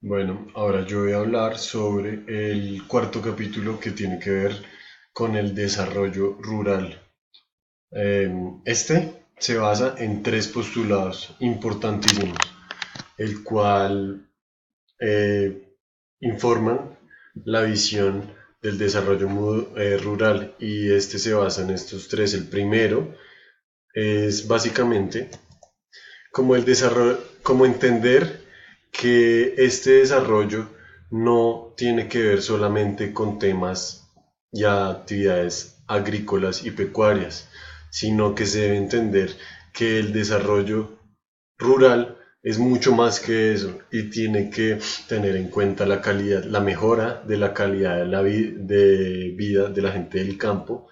Bueno, ahora yo voy a hablar sobre el cuarto capítulo que tiene que ver con el desarrollo rural. Este se basa en tres postulados importantísimos, el cual eh, informan la visión del desarrollo rural y este se basa en estos tres. El primero es básicamente como el desarrollo, como entender que este desarrollo no tiene que ver solamente con temas y actividades agrícolas y pecuarias, sino que se debe entender que el desarrollo rural es mucho más que eso y tiene que tener en cuenta la calidad, la mejora de la calidad de, de vida de la gente del campo.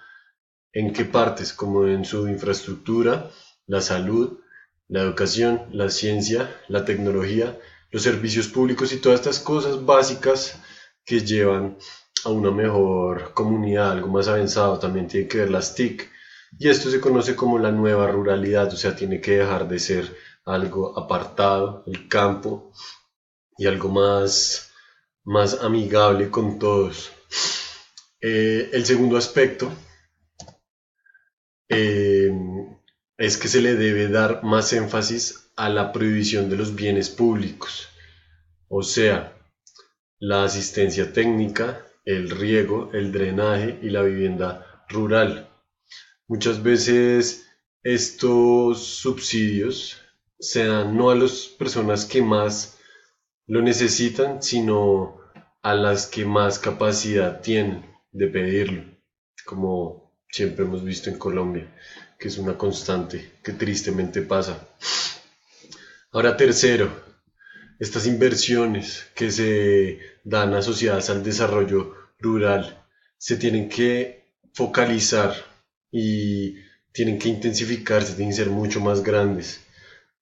¿En qué partes? Como en su infraestructura, la salud, la educación, la ciencia, la tecnología, los servicios públicos y todas estas cosas básicas que llevan a una mejor comunidad, algo más avanzado. También tiene que ver las TIC. Y esto se conoce como la nueva ruralidad, o sea, tiene que dejar de ser algo apartado, el campo, y algo más amigable con todos. El segundo aspecto eh, es que se le debe dar más énfasis a la prohibición de los bienes públicos, o sea, la asistencia técnica, el riego, el drenaje y la vivienda rural. Muchas veces estos subsidios se dan no a las personas que más lo necesitan, sino a las que más capacidad tienen de pedirlo, como siempre hemos visto en Colombia, que es una constante que tristemente pasa. Ahora tercero, estas inversiones que se dan asociadas al desarrollo rural se tienen que focalizar y tienen que intensificarse, tienen que ser mucho más grandes,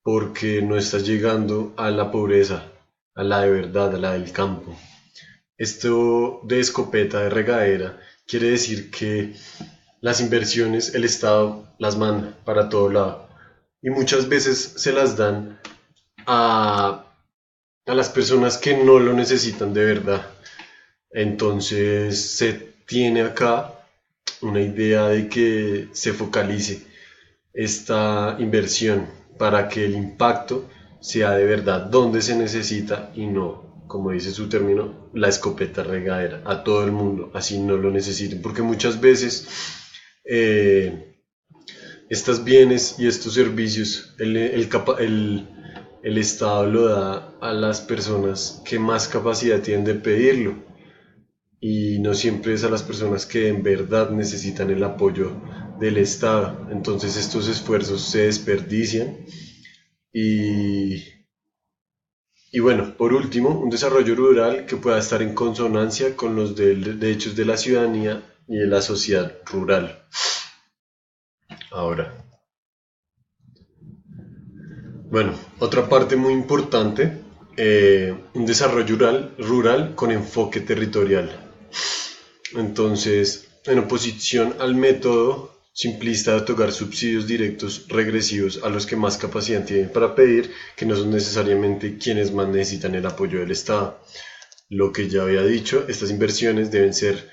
porque no está llegando a la pobreza, a la de verdad, a la del campo. Esto de escopeta, de regadera, quiere decir que las inversiones el Estado las manda para todo lado y muchas veces se las dan a, a las personas que no lo necesitan de verdad. Entonces se tiene acá una idea de que se focalice esta inversión para que el impacto sea de verdad donde se necesita y no, como dice su término, la escopeta regadera a todo el mundo, así no lo necesiten, porque muchas veces eh, estos bienes y estos servicios el Estado lo da a las personas que más capacidad tienen de pedirlo y no siempre es a las personas que en verdad necesitan el apoyo del Estado. Entonces estos esfuerzos se desperdician y, y bueno, por último, un desarrollo rural que pueda estar en consonancia con los derechos de la ciudadanía y de la sociedad rural. Ahora, bueno, otra parte muy importante, un desarrollo rural con enfoque territorial. Entonces, en oposición al método simplista de otorgar subsidios directos regresivos a los que más capacidad tienen para pedir, que no son necesariamente quienes más necesitan el apoyo del Estado. Lo que ya había dicho, estas inversiones deben ser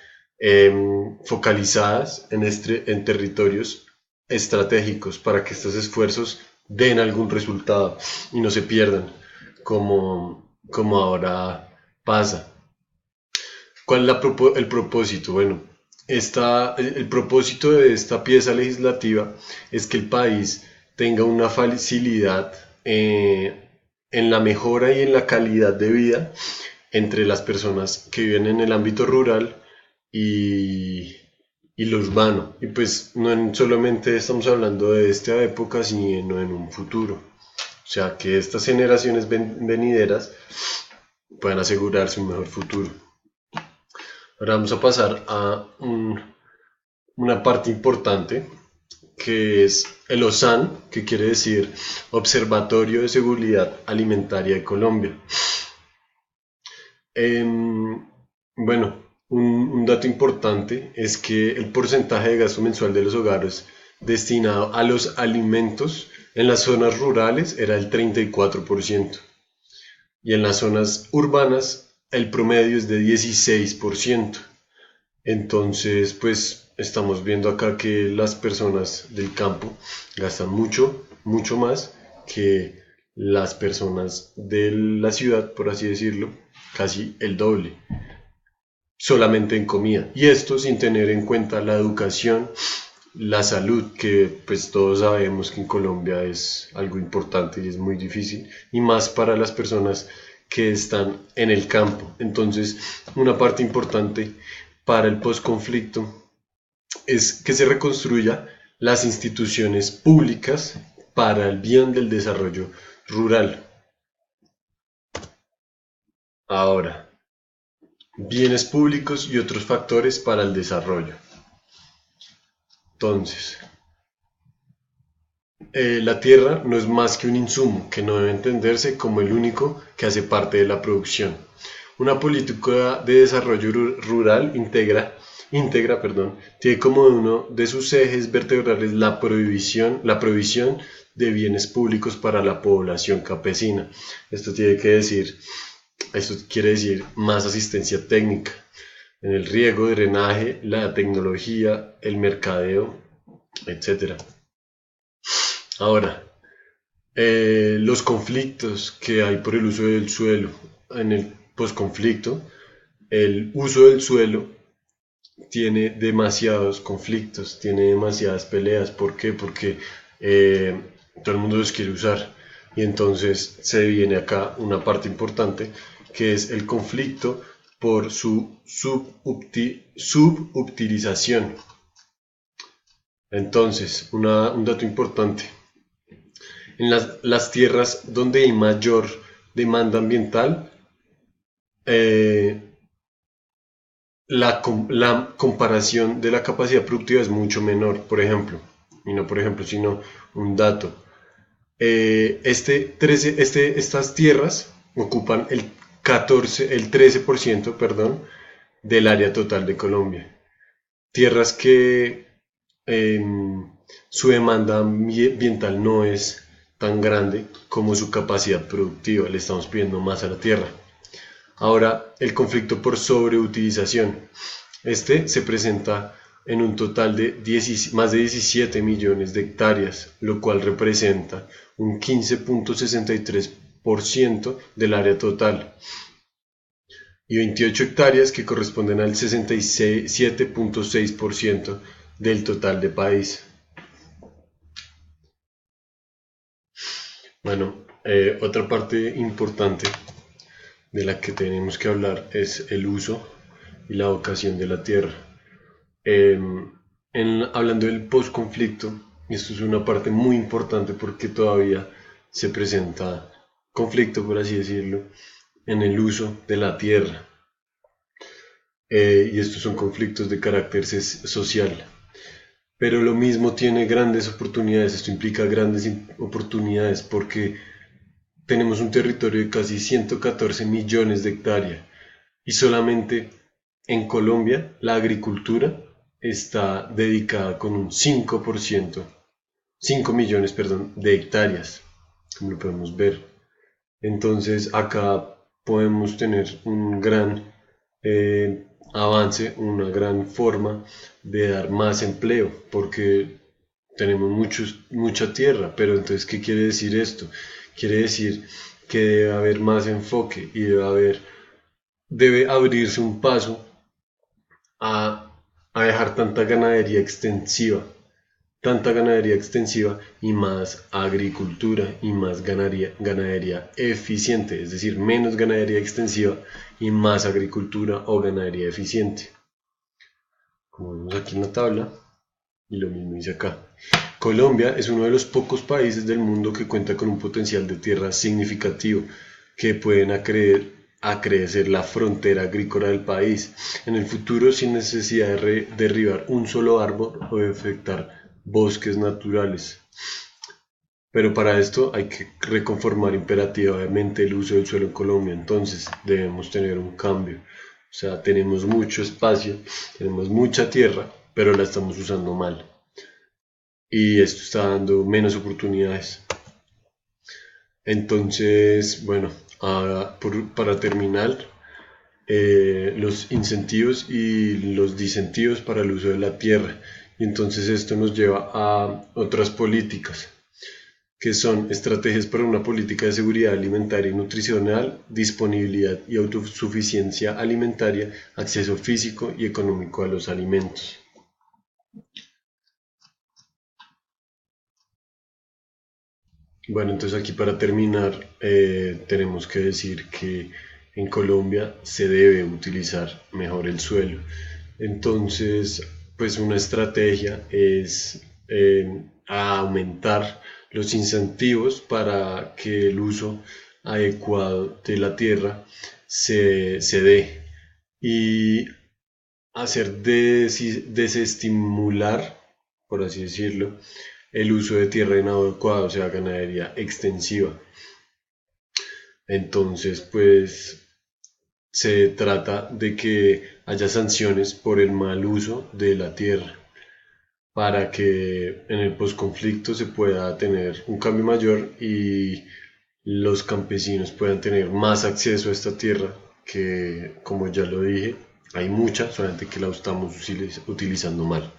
focalizadas en territorios estratégicos para que estos esfuerzos den algún resultado y no se pierdan como ahora pasa. ¿Cuál es el propósito? Bueno, el propósito de esta pieza legislativa es que el país tenga una facilidad en la mejora y en la calidad de vida entre las personas que viven en el ámbito rural y, y lo urbano. Y pues solamente estamos hablando de esta época, sino en un futuro. O sea, que estas generaciones venideras puedan asegurarse un mejor futuro. Ahora vamos a pasar a una parte importante que es el OSAN, que quiere decir Observatorio de Seguridad Alimentaria de Colombia. Bueno, un dato importante es que el porcentaje de gasto mensual de los hogares destinado a los alimentos en las zonas rurales era el 34%. y en las zonas urbanas el promedio es de 16%. Entonces, pues estamos viendo acá que las personas del campo gastan mucho, mucho más que las personas de la ciudad, por así decirlo, casi el doble, solamente en comida. Y esto sin tener en cuenta la educación, la salud, que pues todos sabemos que en Colombia es algo importante y es muy difícil, y más para las personas que están en el campo. Entonces, una parte importante para el posconflicto es que se reconstruya las instituciones públicas para el bien del desarrollo rural. Ahora, bienes públicos y otros factores para el desarrollo. Entonces, la tierra no es más que un insumo que no debe entenderse como el único que hace parte de la producción. Una política de desarrollo rural íntegra, tiene como uno de sus ejes vertebrales la provisión de bienes públicos para la población campesina. Esto quiere decir más asistencia técnica en el riego, drenaje, la tecnología, el mercadeo, etcétera. Ahora, los conflictos que hay por el uso del suelo en el posconflicto, el uso del suelo tiene demasiados conflictos, tiene demasiadas peleas. ¿Por qué? Porque todo el mundo los quiere usar. Y entonces se viene acá una parte importante que es el conflicto por su subutilización. Entonces, un dato importante. En las tierras donde hay mayor demanda ambiental, eh, la comparación de la capacidad productiva es mucho menor, por ejemplo, y no por ejemplo, sino un dato. Estas tierras ocupan el 13%, perdón, del área total de Colombia. Tierras que su demanda ambiental no es tan grande como su capacidad productiva, le estamos pidiendo más a la tierra. Ahora, el conflicto por sobreutilización. Este se presenta en un total de más de 17 millones de hectáreas, lo cual representa un 15.63% del área total, y 28 hectáreas que corresponden al 67.6% del total de país. Bueno, otra parte importante de la que tenemos que hablar es el uso y la vocación de la tierra. Hablando del postconflicto, esto es una parte muy importante porque todavía se presenta conflicto, por así decirlo, en el uso de la tierra. Y estos son conflictos de carácter social. Pero lo mismo tiene grandes oportunidades, esto implica grandes oportunidades porque tenemos un territorio de casi 114 millones de hectáreas y solamente en Colombia la agricultura está dedicada con un 5%, 5 millones, perdón, de hectáreas, como lo podemos ver. Entonces acá podemos tener un gran avance, una gran forma de dar más empleo, porque tenemos mucha tierra, pero entonces, ¿qué quiere decir esto? Quiere decir que debe haber más enfoque y debe abrirse un paso a, a dejar tanta ganadería extensiva y más agricultura y más ganadería eficiente, es decir, menos ganadería extensiva y más agricultura o ganadería eficiente. Como vemos aquí en la tabla, y lo mismo dice acá. Colombia es uno de los pocos países del mundo que cuenta con un potencial de tierra significativo que pueden acrecer la frontera agrícola del país en el futuro sin necesidad de derribar un solo árbol o de afectar bosques naturales. Pero para esto hay que reconformar imperativamente el uso del suelo en Colombia, entonces debemos tener un cambio. O sea, tenemos mucho espacio, tenemos mucha tierra, pero la estamos usando mal. Y esto está dando menos oportunidades. Entonces, bueno, para terminar, los incentivos y los disincentivos para el uso de la tierra. Y entonces esto nos lleva a otras políticas, que son estrategias para una política de seguridad alimentaria y nutricional, disponibilidad y autosuficiencia alimentaria, acceso físico y económico a los alimentos. Bueno, entonces aquí para terminar, tenemos que decir que en Colombia se debe utilizar mejor el suelo. Entonces, pues una estrategia es aumentar los incentivos para que el uso adecuado de la tierra se dé y hacer desestimular, por así decirlo, el uso de tierra inadecuada, o sea, ganadería extensiva. Entonces, pues se trata de que haya sanciones por el mal uso de la tierra para que en el posconflicto se pueda tener un cambio mayor y los campesinos puedan tener más acceso a esta tierra que, como ya lo dije, hay mucha, solamente que la estamos utilizando mal.